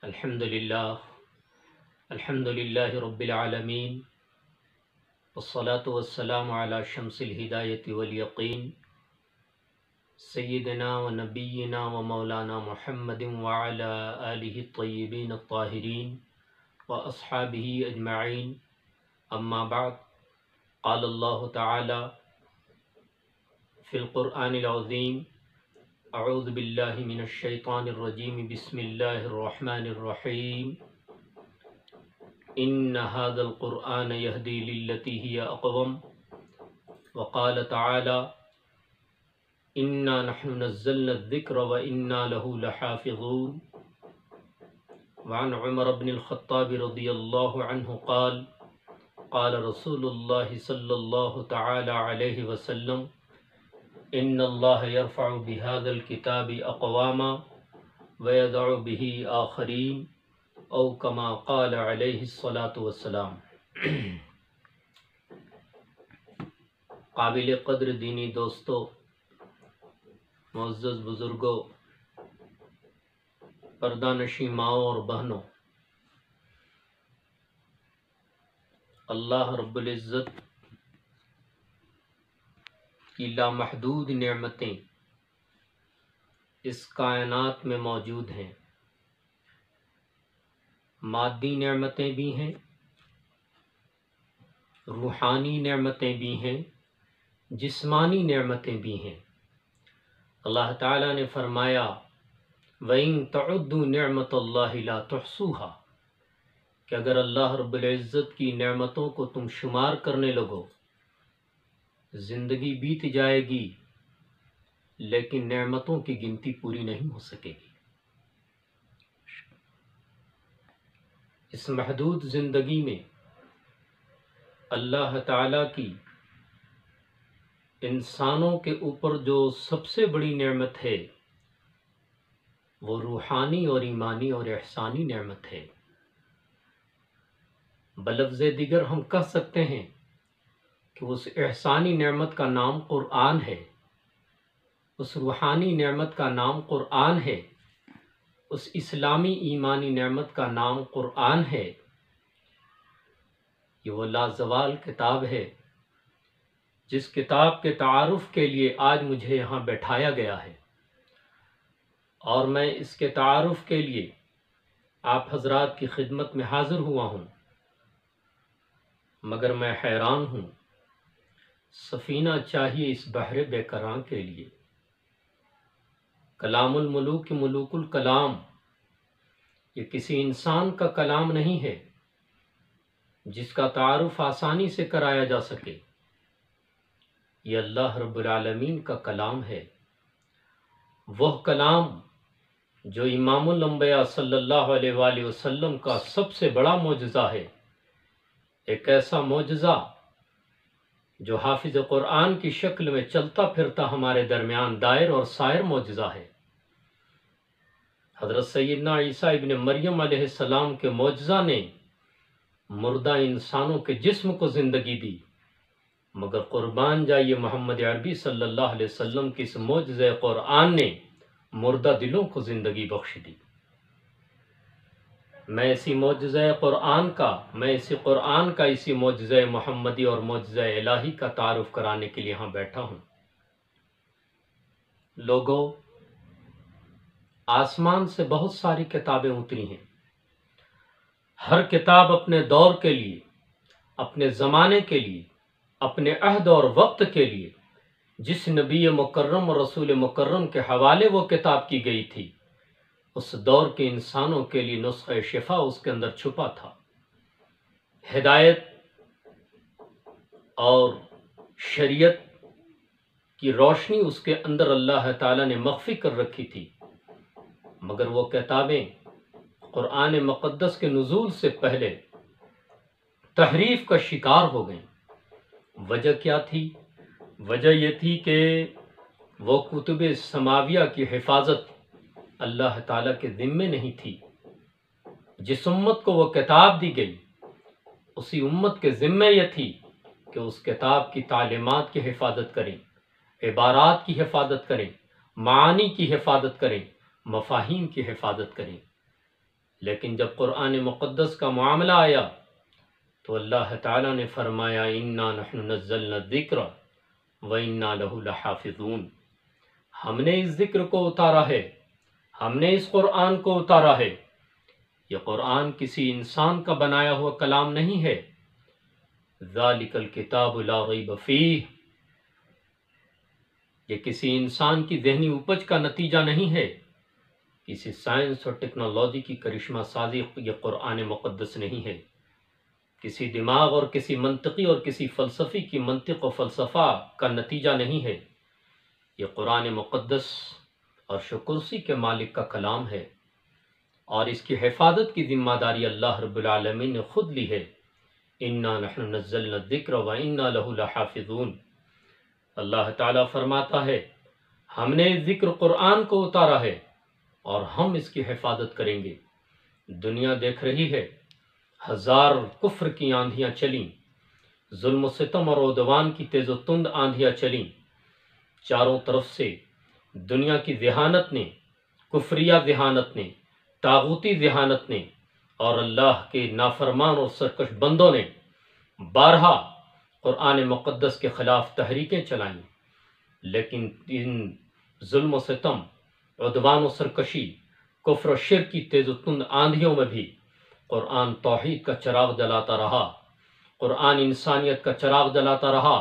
الحمد للہ رب العالمین والصلاة والسلام علی شمس الہدایت والیقین سیدنا و نبینا و مولانا محمد وعلی آلہ الطیبین الطاہرین و اصحابہ اجمعین اما بعد قال اللہ تعالی فی القرآن العظیم اعوذ باللہ من الشیطان الرجیم بسم اللہ الرحمن الرحیم ان هذا القرآن يهدي للتي هي اقوم وقال تعالى انا نحن نزلنا الذكر وانا له لحافظون وعن عمر بن الخطاب رضي الله عنه قال قال رسول الله صلى الله تعالى عليه وسلم ان الله يرفع بهذا الكتاب اقواما ويضع به آخرين او کما قال علیہ الصلاۃ والسلام۔ قابل قدر دینی دوستو، معزز بزرگوں، پردہ نشین ماؤں اور بہنوں، اللہ رب العزت کی لامحدود نعمتیں اس کائنات میں موجود ہیں۔ مادی نعمتیں بھی ہیں، روحانی نعمتیں بھی ہیں، جسمانی نعمتیں بھی ہیں۔ اللہ تعالیٰ نے فرمایا وَإِن تَعُدُّوا نِعْمَةَ اللَّهِ لَا تُحْصُوهَا کہ اگر اللہ رب العزت کی نعمتوں کو تم شمار کرنے لگو، زندگی بیت جائے گی لیکن نعمتوں کی گنتی پوری نہیں ہو سکے گی۔ اس محدود زندگی میں اللہ تعالیٰ کی انسانوں کے اوپر جو سب سے بڑی نعمت ہے وہ روحانی اور ایمانی اور احسانی نعمت ہے۔ بلفظ دیگر ہم کہہ سکتے ہیں کہ اس احسانی نعمت کا نام قرآن ہے، اس روحانی نعمت کا نام قرآن ہے، اس اسلامی ایمانی نعمت کا نام قرآن ہے۔ یہ وہ لازوال کتاب ہے جس کتاب کے تعارف کے لیے آج مجھے یہاں بیٹھایا گیا ہے، اور میں اس کے تعارف کے لیے آپ حضرات کی خدمت میں حاضر ہوا ہوں، مگر میں حیران ہوں، سفینہ چاہیے اس بحر بے کراں کے لیے۔ کلام الملوک ملوک الکلام یہ کسی انسان کا کلام نہیں ہے جس کا تعارف آسانی سے کرایا جا سکے، یہ اللہ رب العالمین کا کلام ہے۔ وہ کلام جو امام الانبیاء صلی اللہ علیہ وآلہ وسلم کا سب سے بڑا معجزہ ہے، ایک ایسا معجزہ جو حافظ قرآن کی شکل میں چلتا پھرتا ہمارے درمیان دائر اور سائر معجزہ ہے۔ حضرت سیدنا عیسیٰ ابن مریم علیہ السلام کے معجزہ نے مردہ انسانوں کے جسم کو زندگی دی، مگر قربان جائیے محمد عربی صلی اللہ علیہ وسلم کی اس معجزہ قرآن نے مردہ دلوں کو زندگی بخش دی۔ میں اسی قرآن کا اسی معجزہ محمدی اور معجزہ الہی کا تعارف کرانے کے لیے یہاں بیٹھا ہوں۔ لوگوں، آسمان سے بہت ساری کتابیں اتری ہیں، ہر کتاب اپنے دور کے لیے، اپنے زمانے کے لیے، اپنے عہد اور وقت کے لیے جس نبی مکرم اور رسول مکرم کے حوالے وہ کتاب کی گئی تھی، اس دور کے انسانوں کے لیے نسخہ شفا اس کے اندر چھپا تھا۔ ہدایت اور شریعت کی روشنی اس کے اندر اللہ تعالیٰ نے مخفی کر رکھی تھی، مگر وہ کتابیں قرآن مقدس کے نزول سے پہلے تحریف کا شکار ہو گئیں۔ وجہ کیا تھی؟ وجہ یہ تھی کہ وہ کتب سماویہ کی حفاظت اللہ تعالیٰ کے ذمے نہیں تھی۔ جس امت کو وہ کتاب دی گئی، اسی امت کے ذمے یہ تھی کہ اس کتاب کی تعلیمات کی حفاظت کریں، عبارات کی حفاظت کریں، معانی کی حفاظت کریں، مفاہیم کی حفاظت کریں۔ لیکن جب قرآن مقدس کا معاملہ آیا تو اللہ تعالیٰ نے فرمایا انا نحن نزلنا الذکر وَإِنَّا لَهُ لَحَافِظُونَ، ہم نے اس ذکر کو اتارا ہے، ہم نے اس قرآن کو اتارا ہے۔ یہ قرآن کسی انسان کا بنایا ہوا کلام نہیں ہے۔ ذَلِكَ الْكِتَابُ لَا رَيْبَ فِيهِ، یہ کسی انسان کی ذہنی اپج کا نتیجہ نہیں ہے، کسی سائنس اور ٹیکنالوجی کی کرشمہ سازی یہ قرآن مقدس نہیں ہے، کسی دماغ اور کسی منطقی اور کسی فلسفی کی منطق و فلسفہ کا نتیجہ نہیں ہے۔ یہ قرآن مقدس اور کرسی کے مالک کا کلام ہے، اور اس کی حفاظت کی ذمہ داری اللہ رب العالمین نے خود لی ہے۔ انا نحن نزلنا الذکر وانا لہ لحافظون۔ اللہ تعالیٰ فرماتا ہے ہم نے اس ذکر قرآن کو اتارا ہے اور ہم اس کی حفاظت کریں گے۔ دنیا دیکھ رہی ہے، ہزار کفر کی آندھیاں چلیں، ظلم و ستم اور عدوان کی تیز و تند آندھیاں چلیں، چاروں طرف سے دنیا کی ذہانت نے، کفریہ ذہانت نے، طاغوتی ذہانت نے اور اللہ کے نافرمان اور سرکش بندوں نے بارہا قرآن مقدس کے خلاف تحریکیں چلائیں، لیکن ان ظلم و ستم، عدوان و سرکشی، کفر و شرک کی تیز و تند آندھیوں میں بھی قرآن توحید کا چراغ جلاتا رہا، قرآن انسانیت کا چراغ جلاتا رہا،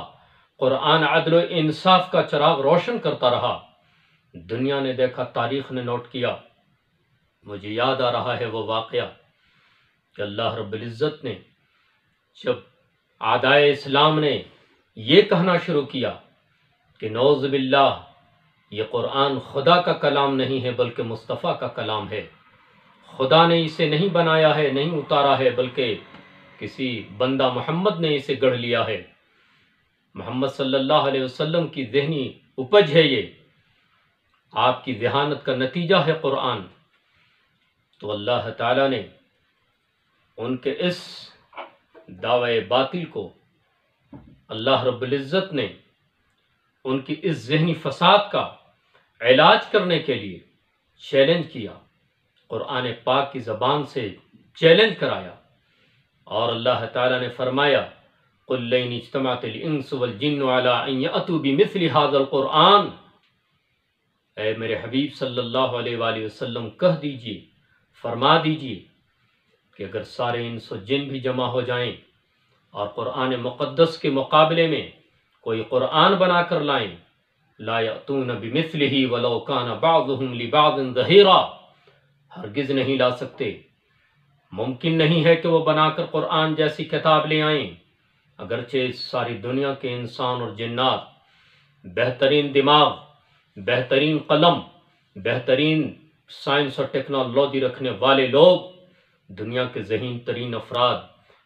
قرآن عدل و انصاف کا چراغ روشن کرتا رہا۔ دنیا نے دیکھا، تاریخ نے نوٹ کیا، مجھے یاد آ رہا ہے وہ واقعہ کہ اللہ رب العزت نے جب اعدائے اسلام نے یہ کہنا شروع کیا کہ نعوذ باللہ یہ قرآن خدا کا کلام نہیں ہے بلکہ مصطفیٰ کا کلام ہے، خدا نے اسے نہیں بنایا ہے، نہیں اتارا ہے، بلکہ کسی بندہ محمد نے اسے گڑھ لیا ہے، محمد صلی اللہ علیہ وسلم کی ذہنی اپج ہے، یہ آپ کی ذہانت کا نتیجہ ہے قرآن۔ تو اللہ تعالیٰ نے ان کے اس دعوے باطل کو، اللہ رب العزت نے ان کی اس ذہنی فساد کا علاج کرنے کے لیے چیلنج کیا، قرآن پاک کی زبان سے چیلنج کرایا، اور اللہ تعالیٰ نے فرمایا قُلْ لَئِنِ اجْتَمَعَتِ الْإِنسُ وَالْجِنُّ عَلَىٰ أَن يَأْتُوا بِمِثْلِ هَٰذَا الْقُرْآنِ، اے میرے حبیب صلی اللہ علیہ وآلہ وسلم کہہ دیجئے، فرما دیجئے کہ اگر سارے انس و جن بھی جمع ہو جائیں اور قرآن مقدس کے مقابلے میں کوئی قرآن بنا کر لائیں، لا یأتون بمثلہ ولو کان بعضهم لبعض ظہیرا، ہرگز نہیں لا سکتے، ممکن نہیں ہے کہ وہ بنا کر قرآن جیسی کتاب لے آئیں، اگرچہ ساری دنیا کے انسان اور جنات، بہترین دماغ، بہترین قلم، بہترین سائنس اور ٹیکنالوجی رکھنے والے لوگ، دنیا کے ذہین ترین افراد،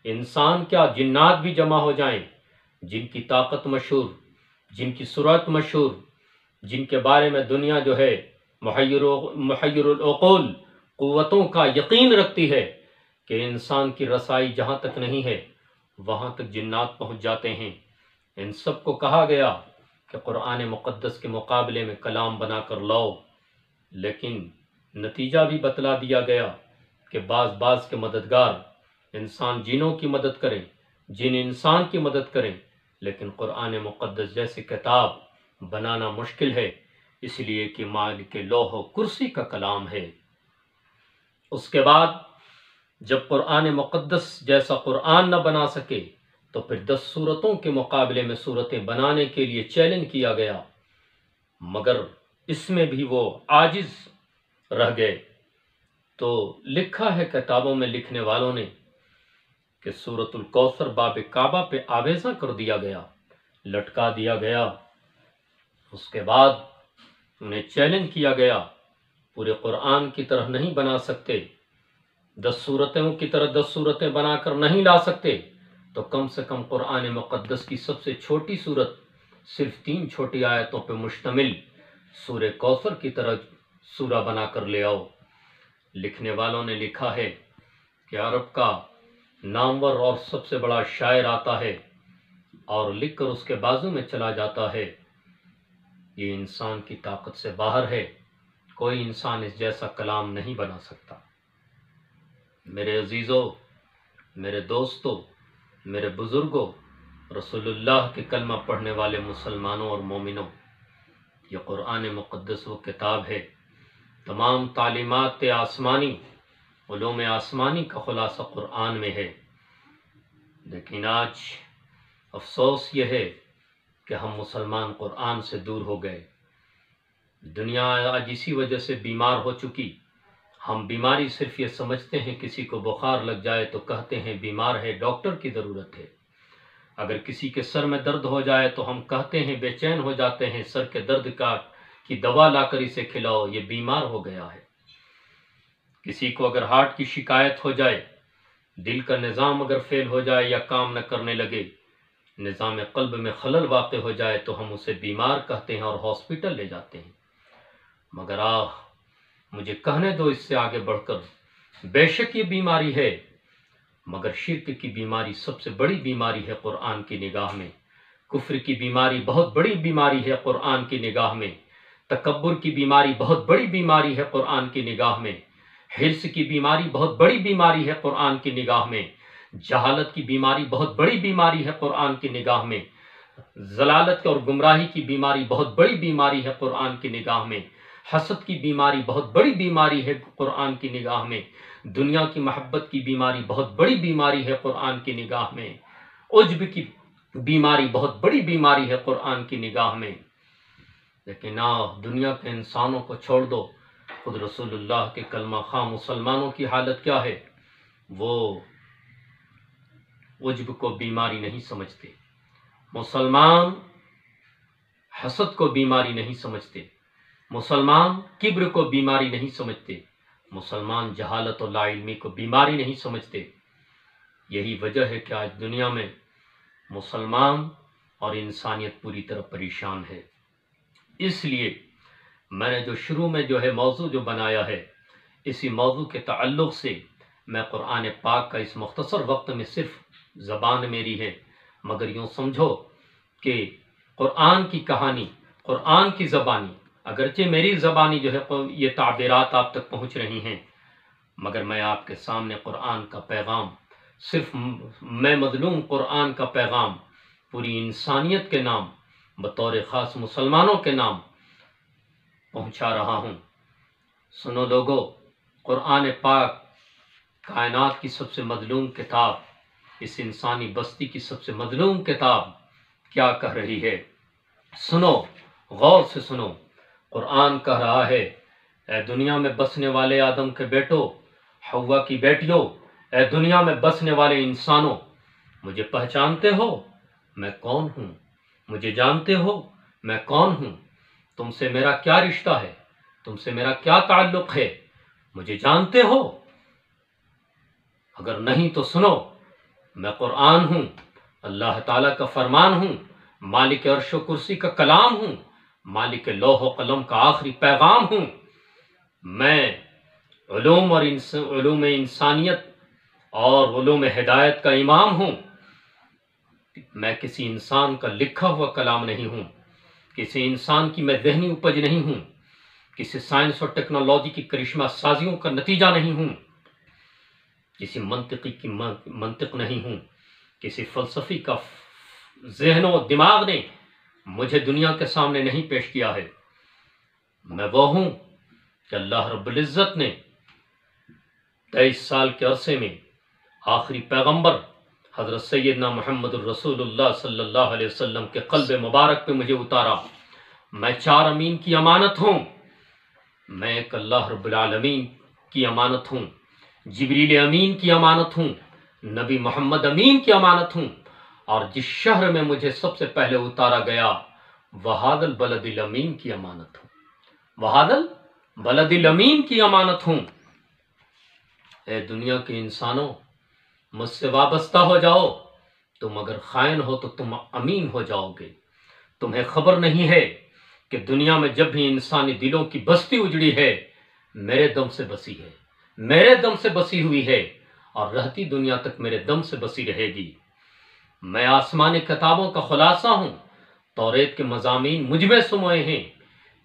انسان کیا جنات بھی جمع ہو جائیں، جن کی طاقت مشہور، جن کی سرعت مشہور، جن کے بارے میں دنیا جو ہے محیر العقول قوتوں کا یقین رکھتی ہے کہ انسان کی رسائی جہاں تک نہیں ہے وہاں تک جنات پہنچ جاتے ہیں، ان سب کو کہا گیا کہ قرآن مقدس کے مقابلے میں کلام بنا کر لاؤ، لیکن نتیجہ بھی بتلا دیا گیا کہ بعض کے مددگار انسان جنوں کی مدد کریں، جن انسان کی مدد کریں، لیکن قرآن مقدس جیسی کتاب بنانا مشکل ہے، اس لیے کہ مالک لوح و کرسی کا کلام ہے۔ اس کے بعد جب قرآن مقدس جیسا قرآن نہ بنا سکے تو پھر 10 سورتوں کے مقابلے میں سورتیں بنانے کے لیے چیلنج کیا گیا، مگر اس میں بھی وہ عاجز رہ گئے۔ تو لکھا ہے کتابوں میں لکھنے والوں نے کہ سورۃ الکوثر باب کعبہ پہ آویزاں کر دیا گیا، لٹکا دیا گیا۔ اس کے بعد انہیں چیلنج کیا گیا، پورے قرآن کی طرح نہیں بنا سکتے، 10 سورتوں کی طرح 10 سورتیں بنا کر نہیں لا سکتے، تو کم سے کم قرآن مقدس کی سب سے چھوٹی سورت، صرف 3 چھوٹی آیتوں پہ مشتمل سورہ کوثر کی طرح سورہ بنا کر لے آؤ۔ لکھنے والوں نے لکھا ہے کہ عرب کا نامور اور سب سے بڑا شاعر آتا ہے اور لکھ کر اس کے بازو میں چلا جاتا ہے، یہ انسان کی طاقت سے باہر ہے، کوئی انسان اس جیسا کلام نہیں بنا سکتا۔ میرے عزیزوں، میرے دوستوں، میرے بزرگوں، رسول اللہ کے کلمہ پڑھنے والے مسلمانوں اور مومنوں، یہ قرآن مقدس وہ کتاب ہے، تمام تعلیمات آسمانی، علوم آسمانی کا خلاصہ قرآن میں ہے۔ لیکن آج افسوس یہ ہے کہ ہم مسلمان قرآن سے دور ہو گئے۔ دنیا آج اسی وجہ سے بیمار ہو چکی۔ ہم بیماری صرف یہ سمجھتے ہیں، کسی کو بخار لگ جائے تو کہتے ہیں بیمار ہے، ڈاکٹر کی ضرورت ہے۔ اگر کسی کے سر میں درد ہو جائے تو ہم کہتے ہیں، بے چین ہو جاتے ہیں، سر کے درد کی دوا لا کر اسے کھلاؤ، یہ بیمار ہو گیا ہے۔ کسی کو اگر ہارٹ کی شکایت ہو جائے، دل کا نظام اگر فیل ہو جائے یا کام نہ کرنے لگے، نظام قلب میں خلل واقع ہو جائے تو ہم اسے بیمار کہتے ہیں اور ہاسپٹل لے جاتے ہیں۔ مگر مجھے کہنے دو اس سے آگے بڑھ کر، بے شک یہ بیماری ہے، مگر شرک کی بیماری سب سے بڑی بیماری ہے قرآن کی نگاہ میں۔ کفر کی بیماری بہت بڑی بیماری ہے قرآن کی نگاہ میں۔ تکبر کی بیماری بہت بڑی بیماری ہے قرآن کی نگاہ میں۔ حرص کی بیماری بہت بڑی بیماری ہے قرآن کی نگاہ میں۔ جہالت کی بیماری بہت بڑی بیماری ہے قرآن کی نگاہ میں۔ ضلالت اور گمراہی کی بیماری بہت بڑی بیماری ہے قرآن کی نگاہ میں۔ حسد کی بیماری بہت بڑی بیماری ہے قرآن کی نگاہ میں۔ دنیا کی محبت کی بیماری بہت بڑی بیماری ہے قرآن کی نگاہ میں۔ عجب کی بیماری بہت بڑی بیماری ہے قرآن کی نگاہ میں۔ لیکن دنیا کے انسانوں کو چھوڑ دو، خود رسول اللہ کے کلمہ خواہ مسلمانوں کی حالت کیا ہے؟ وہ عجب کو بیماری نہیں سمجھتے، مسلمان حسد کو بیماری نہیں سمجھتے، مسلمان کبر کو بیماری نہیں سمجھتے، مسلمان جہالت و لا علمی کو بیماری نہیں سمجھتے۔ یہی وجہ ہے کہ آج دنیا میں مسلمان اور انسانیت پوری طرح پریشان ہے۔ اس لیے میں نے جو شروع میں موضوع بنایا ہے، اسی موضوع کے تعلق سے میں قرآن پاک کا اس مختصر وقت میں صرف زبان میری ہے، مگر یوں سمجھو کہ قرآن کی کہانی، قرآن کی زبانی، اگرچہ میری زبانی یہ تعبیرات آپ تک پہنچ رہی ہیں، مگر میں آپ کے سامنے قرآن کا پیغام، صرف میں مظلوم قرآن کا پیغام پوری انسانیت کے نام، بطور خاص مسلمانوں کے نام پہنچا رہا ہوں۔ سنو لوگو، قرآن پاک کائنات کی سب سے مظلوم کتاب، اس انسانی بستی کی سب سے مظلوم کتاب کیا کہہ رہی ہے؟ سنو، غور سے سنو۔ قرآن کہہ رہا ہے، اے دنیا میں بسنے والے آدم کے بیٹو، حوا کی بیٹیوں، اے دنیا میں بسنے والے انسانوں، مجھے پہچانتے ہو میں کون ہوں؟ مجھے جانتے ہو میں کون ہوں؟ تم سے میرا کیا رشتہ ہے؟ تم سے میرا کیا تعلق ہے؟ مجھے جانتے ہو؟ اگر نہیں تو سنو، میں قرآن ہوں، اللہ تعالیٰ کا فرمان ہوں، مالک عرش و کرسی کا کلام ہوں، مالک لوح و قلم کا آخری پیغام ہوں۔ میں علوم انسانیت اور علوم ہدایت کا امام ہوں۔ میں کسی انسان کا لکھا ہوا کلام نہیں ہوں، کسی انسان کی میں ذہنی اپج نہیں ہوں، کسی سائنس اور ٹیکنالوجی کی کرشمہ سازیوں کا نتیجہ نہیں ہوں، کسی منطقی کی منطق نہیں ہوں، کسی فلسفی کا ذہن و دماغ نے مجھے دنیا کے سامنے نہیں پیش کیا ہے۔ میں وہ ہوں کہ اللہ رب العزت نے 23 سال کے عرصے میں آخری پیغمبر حضرت سیدنا محمد الرسول اللہ صلی اللہ علیہ وسلم کے قلب مبارک پہ مجھے اتارا۔ میں 4 امین کی امانت ہوں، میں ایک اللہ رب العالمین کی امانت ہوں، جبریل امین کی امانت ہوں، نبی محمد امین کی امانت ہوں، اور جس شہر میں مجھے سب سے پہلے اتارا گیا وہاد البلد الامین کی امانت ہوں، وہاد البلد الامین کی امانت ہوں۔ اے دنیا کے انسانوں، مجھ سے وابستہ ہو جاؤ، تم اگر خائن ہو تو تم امین ہو جاؤ گے۔ تمہیں خبر نہیں ہے کہ دنیا میں جب بھی انسانی دلوں کی بستی اجڑی ہے، میرے دم سے بسی ہے، میرے دم سے بسی ہوئی ہے، اور رہتی دنیا تک میرے دم سے بسی رہے گی۔ میں آسمانی کتابوں کا خلاصہ ہوں، توریت کے مضامین مجھ میں سموئے ہیں،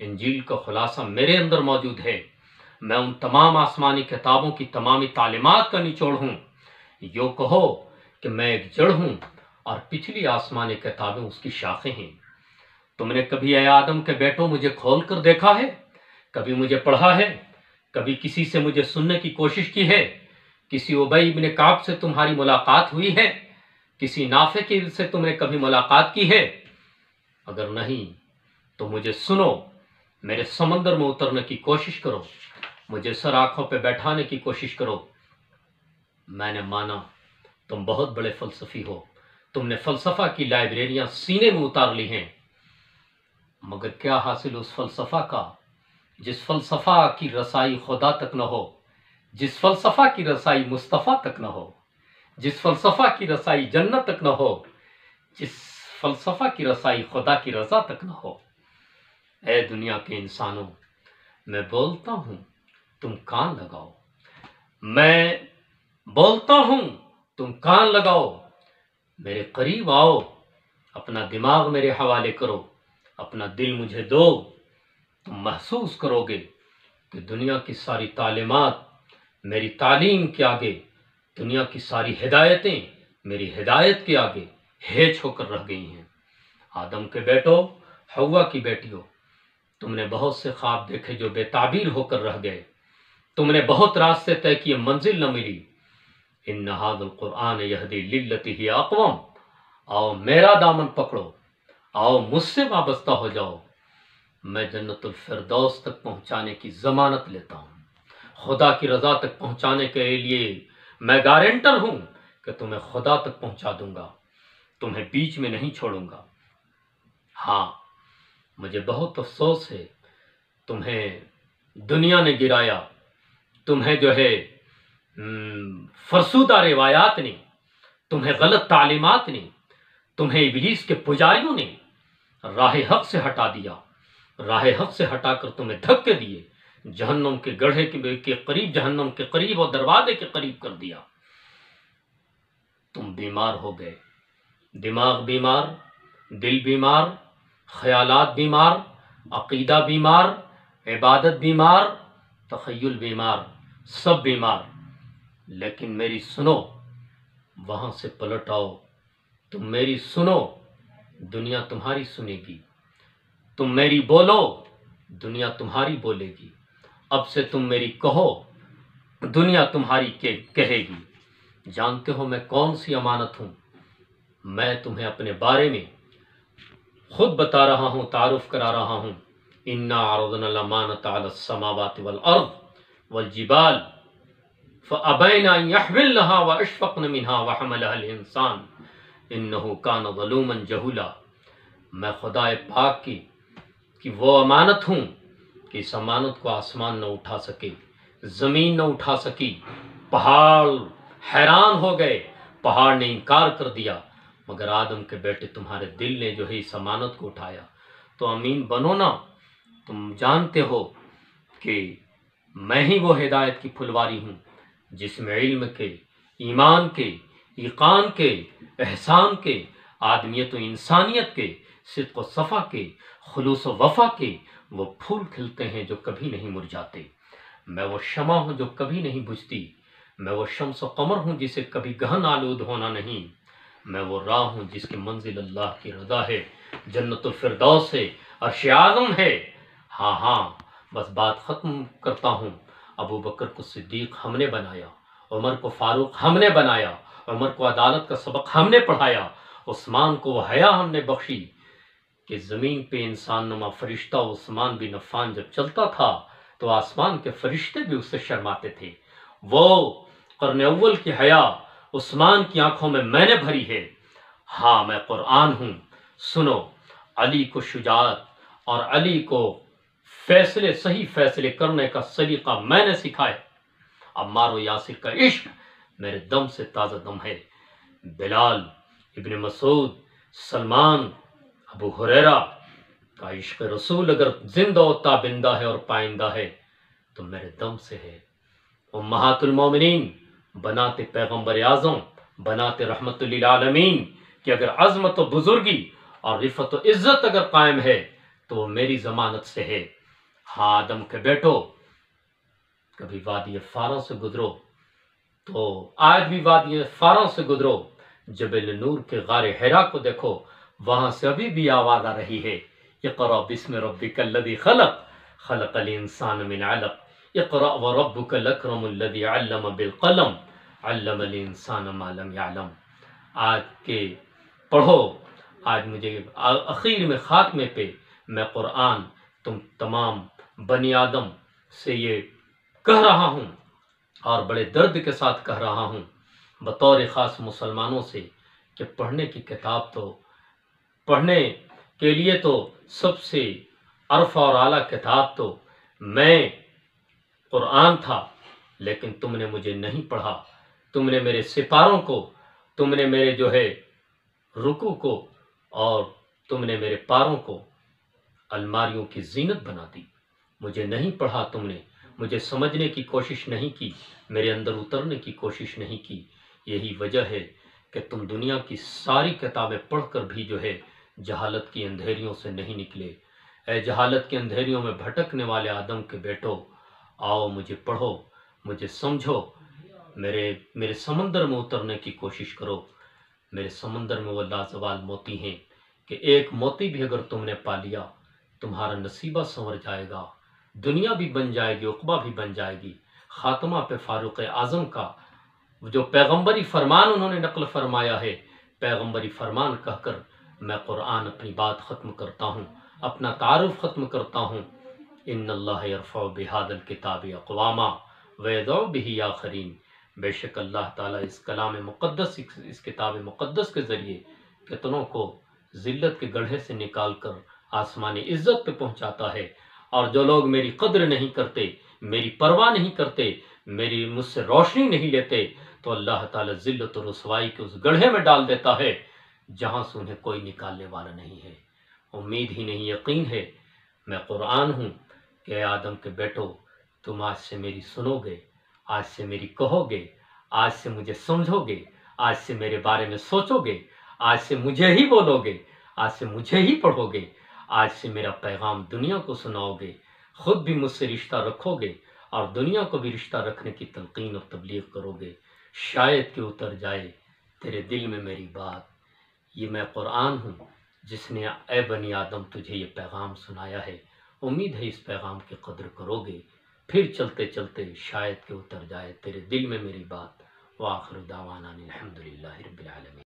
انجیل کا خلاصہ میرے اندر موجود ہے، میں ان تمام آسمانی کتابوں کی تمامی تعلیمات کا نچوڑ ہوں۔ یوں کہو کہ میں ایک جڑ ہوں اور پچھلی آسمانی کتابیں اس کی شاخیں ہیں۔ تم نے کبھی اے آدم کے بیٹوں مجھے کھول کر دیکھا ہے؟ کبھی مجھے پڑھا ہے؟ کبھی کسی سے مجھے سننے کی کوشش کی ہے؟ کسی ابی بن کعب سے تمہاری ملاقات ہوئی ہے؟ کسی نافع سے تم نے کبھی ملاقات کی ہے؟ اگر نہیں تو مجھے سنو، میرے سمندر میں اترنے کی کوشش کرو، مجھے سر آنکھوں پہ بیٹھانے کی کوشش کرو۔ میں نے مانا تم بہت بڑے فلسفی ہو، تم نے فلسفہ کی لائبریریاں سینے میں اتار لی ہیں، مگر کیا حاصل اس فلسفہ کا جس فلسفہ کی رسائی خدا تک نہ ہو، جس فلسفہ کی رسائی مصطفیٰ تک نہ ہو، جس فلسفہ کی رسائی جنت تک نہ ہو، جس فلسفہ کی رسائی خدا کی رضا تک نہ ہو۔ اے دنیا کے انسانوں، میں بولتا ہوں تم کان لگاؤ، میں بولتا ہوں تم کان لگاؤ، میرے قریب آؤ، اپنا دماغ میرے حوالے کرو، اپنا دل مجھے دو۔ تم محسوس کرو گے کہ دنیا کی ساری تعلیمات میری تعلیم کے آگے، دنیا کی ساری ہدایتیں میری ہدایت کے آگے ہیچ ہو کر رہ گئی ہیں۔ آدم کے بیٹو، حوا کی بیٹیوں، تم نے بہت سے خواب دیکھے جو بے تعبیر ہو کر رہ گئے، تم نے بہت راستے طے کیے، منزل نہ ملی۔ ان ھذا القرآن یہدی للتی ہی اقوم، آؤ میرا دامن پکڑو، آؤ مجھ سے وابستہ ہو جاؤ، میں جنت الفردوس تک پہنچانے کی ضمانت لیتا ہوں، خدا کی رضا تک پہنچانے کے لیے میں گارنٹر ہوں کہ تمہیں خدا تک پہنچا دوں گا، تمہیں بیچ میں نہیں چھوڑوں گا۔ ہاں، مجھے بہت افسوس ہے، تمہیں دنیا نے گرایا، تمہیں جو ہے فرسودہ روایات نے، تمہیں غلط تعلیمات نے، تمہیں ابلیس کے پجاریوں نے راہ حق سے ہٹا دیا، راہ حق سے ہٹا کر تمہیں دھکے دیے، جہنم کے گڑھے کے قریب، جہنم کے قریب اور دروازے کے قریب کر دیا۔ تم بیمار ہو گئے، دماغ بیمار، دل بیمار، خیالات بیمار، عقیدہ بیمار، عبادت بیمار، تخیل بیمار، سب بیمار۔ لیکن میری سنو، وہاں سے پلٹ آؤ، تم میری سنو، دنیا تمہاری سنے گی، تم میری بولو، دنیا تمہاری بولے گی، اب سے تم میری کہو، دنیا تمہاری کہے گی۔ جانتے ہو میں کون سی امانت ہوں؟ میں تمہیں اپنے بارے میں خود بتا رہا ہوں، تعارف کرا رہا ہوں۔ انا عرضنا الامانۃ علی السماوات والارض والجبال فابین ان یحملنها واشفقن منها وحملها الانسان انه کان ظلوما جہولا۔ میں خدا پاک کی وہ امانت ہوں کہ اس امانت کو آسمان نہ اٹھا سکے، زمین نہ اٹھا سکی، پہاڑ حیران ہو گئے، پہاڑ نے انکار کر دیا، مگر آدم کے بیٹے تمہارے دل نے جو ہے اس امانت کو اٹھایا۔ تو امین بنو نا، تم جانتے ہو کہ میں ہی وہ ہدایت کی پھلواری ہوں جس میں علم کے، ایمان کے، ایقان کے، احسان کے، آدمیت و انسانیت کے، صدق و صفا کے، خلوص و وفا کے وہ پھول کھلتے ہیں جو کبھی نہیں مرجھاتے۔ میں وہ شمع ہوں جو کبھی نہیں بجھتی، میں وہ شمس و قمر ہوں جسے کبھی گہن آلود ہونا نہیں، میں وہ راہ ہوں جس کی منزل اللہ کی رضا ہے، جنت الفردوس ہے، عرش اعظم ہے۔ ہاں ہاں، بس بات ختم کرتا ہوں۔ ابو بکر کو صدیق ہم نے بنایا، عمر کو فاروق ہم نے بنایا، عمر کو عدالت کا سبق ہم نے پڑھایا، عثمان کو وہ حیا ہم نے بخشی کہ زمین پہ انسان نما فرشتہ عثمان بن عفان جب چلتا تھا تو آسمان کے فرشتے بھی اس سے شرماتے تھے۔ وہ قرن اول کی حیا عثمان کی آنکھوں میں نے بھری ہے۔ ہاں، میں قرآن ہوں، سنو۔ علی کو شجاعت اور علی کو صحیح فیصلے کرنے کا سلیقہ میں نے سکھایا۔ عمار و یاسر کا عشق میرے دم سے تازہ دم ہے، بلال، ابن مسعود، سلمان، ابو ہریرہ کا عشق رسول اگر زندہ و تابندہ ہے اور پائندہ ہے تو میرے دم سے ہے۔ امہات المومنین، بناتے پیغمبر اعظم، بناتے رحمت للعالمین کہ اگر عظمت و بزرگی اور رفعت و عزت اگر قائم ہے تو وہ میری ضمانت سے ہے۔ ہاں آدم کے بیٹو، کبھی وادی فارا سے گزرو تو آج بھی وادی فارا سے گزرو، جبل نور کے غار حرا کو دیکھو، وہاں سے ابھی بھی آواز آ رہی ہے، اقرأ بسم ربک الذی خلق خلق الانسان من علق اقرأ وربک الاکرم الذی علم بالقلم علم الانسان ما لم یعلم۔ آج کے پڑھو، آج مجھے اخیر میں خاتمے پہ میں قرآن تم تمام بنی آدم سے یہ کہہ رہا ہوں، اور بڑے درد کے ساتھ کہہ رہا ہوں بطور خاص مسلمانوں سے، کہ پڑھنے کی کتاب تو پڑھنے کے لیے تو سب سے عرفہ اور اعلیٰ کتاب تو میں قرآن تھا، لیکن تم نے مجھے نہیں پڑھا، تم نے میرے سپاروں کو، تم نے میرے جو ہے رکوع کو، اور تم نے میرے پاروں کو الماریوں کی زینت بنا دی۔ مجھے نہیں پڑھا، تم نے مجھے سمجھنے کی کوشش نہیں کی، میرے اندر اترنے کی کوشش نہیں کی۔ یہی وجہ ہے کہ تم دنیا کی ساری کتابیں پڑھ کر بھی جو ہے جہالت کی اندھیریوں سے نہیں نکلے۔ اے جہالت کے اندھیریوں میں بھٹکنے والے آدم کے بیٹو، آؤ مجھے پڑھو، مجھے سمجھو، میرے سمندر میں اترنے کی کوشش کرو۔ میرے سمندر میں وہ لازوال موتی ہیں کہ ایک موتی بھی اگر تم نے پا لیا، تمہارا نصیبہ سنور جائے گا، دنیا بھی بن جائے گی، عقبہ بھی بن جائے گی۔ خاتمہ پہ فاروق اعظم کا جو پیغمبری فرمان انہوں نے نقل فرمایا ہے، پیغمبری فرمان کہہ کر میں قرآن اپنی بات ختم کرتا ہوں، اپنا تعارف ختم کرتا ہوں۔ ان اللہ یرفع بہذا الکتاب اقواما ویضع بہ آخرین۔ بے شک اللہ تعالیٰ اس کلام مقدس، اس کتاب مقدس کے ذریعے کتنوں کو ذلت کے گڑھے سے نکال کر آسمانی عزت پہ پہنچاتا ہے، اور جو لوگ میری قدر نہیں کرتے، میری پرواہ نہیں کرتے، مجھ سے روشنی نہیں لیتے، تو اللہ تعالیٰ ذلت و رسوائی کے اس گڑھے میں ڈال دیتا ہے جہاں سے انہیں کوئی نکالنے والا نہیں ہے۔ امید ہی نہیں، یقین ہے میں قرآن ہوں کہ اے آدم کے بیٹو، تم آج سے میری سنو گے، آج سے میری کہو گے، آج سے مجھے سمجھو گے، آج سے میرے بارے میں سوچو گے، آج سے مجھے ہی بولو گے، آج سے مجھے ہی پڑھو گے، آج سے میرا پیغام دنیا کو سناؤ گے، خود بھی مجھ سے رشتہ رکھو گے، اور دنیا کو بھی رشتہ رکھنے کی تلقین اور تبلیغ کرو گے۔ شاید کہ اتر جائے تیرے دل میں میری بات۔ یہ میں قرآن ہوں جس نے اے بنی آدم تجھے یہ پیغام سنایا ہے۔ امید ہے اس پیغام کی قدر کرو گے، پھر چلتے چلتے شاید کہ اتر جائے تیرے دل میں میری بات۔ وآخر دعوانا الحمدللہ رب العالمین۔